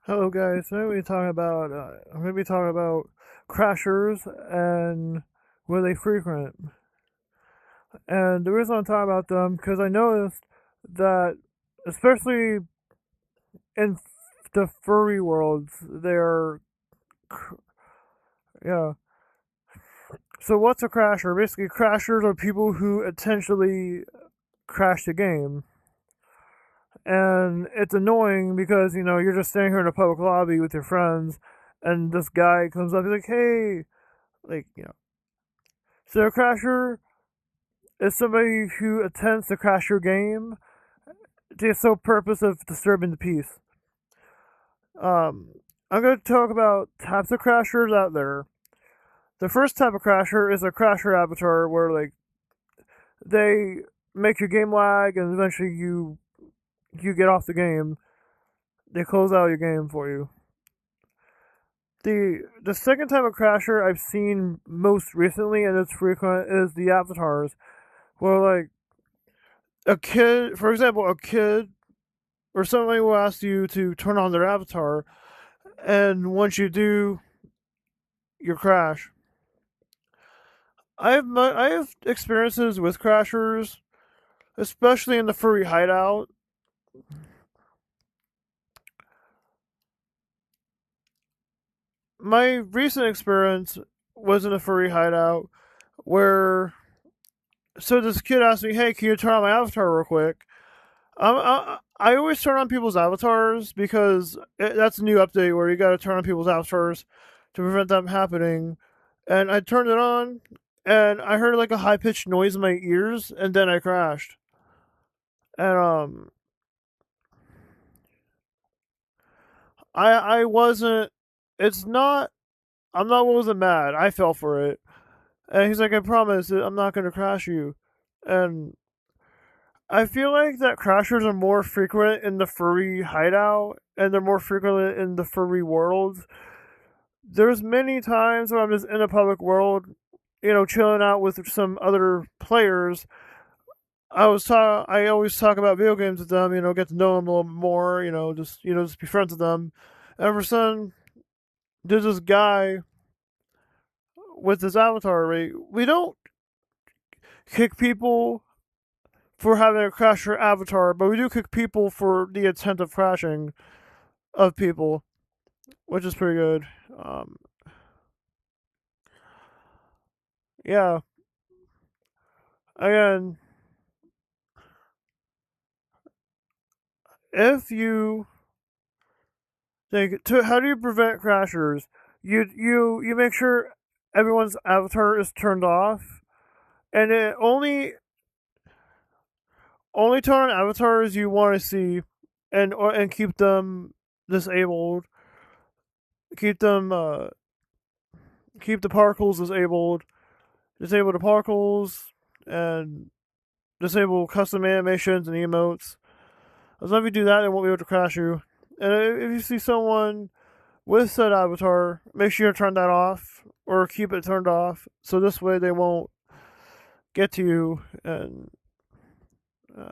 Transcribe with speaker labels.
Speaker 1: Hello, guys. Today I'm going to be talking about crashers and where they frequent. And the reason I'm talking about them because I noticed that, especially in the furry worlds, yeah. So what's a crasher? Basically, crashers are people who intentionally crash the game. And it's annoying because, you're just standing here in a public lobby with your friends, and this guy comes up, he's like, hey, so a crasher is somebody who attempts to crash your game to the sole purpose of disturbing the peace. Um, I'm going to talk about types of crashers out there. The first type of crasher is a crasher avatar where they make your game lag and eventually you get off the game. They close out your game for you. The second type of crasher I've seen most recently and it's frequent is the avatars, where a kid, for example, a kid or somebody will ask you to turn on their avatar, and once you do, you crash. I have experiences with crashers, especially in the furry hideout. My recent experience was in a furry hideout where this kid asked me, "Hey, can you turn on my avatar real quick?" I always turn on people's avatars because that's a new update where you got to turn on people's avatars to prevent that happening. And I turned it on, and I heard like a high pitched noise in my ears, and then I crashed. And I wasn't. It's not. I'm not. Wasn't mad. I fell for it. And he's like, I promise, I'm not gonna crash you. And I feel like that crashers are more frequent in the furry hideout, and they're more frequent in the furry world. There's many times when I'm just in a public world, chilling out with some other players. I always talk about video games with them, get to know them a little bit more, just be friends with them. And for some, there's this guy with this avatar. Right? We don't kick people for having a crash their avatar, but we do kick people for the intent of crashing of people, which is pretty good. Um, yeah. Again, if you how do you prevent crashers? You make sure everyone's avatar is turned off, and it only turn on avatars you want to see, and keep them disabled. Keep them keep the particles disabled. Disable the particles and disable custom animations and emotes. As long as you do that, they won't be able to crash you. And if you see someone with said avatar, make sure you turn that off or keep it turned off, so this way they won't get to you. And uh,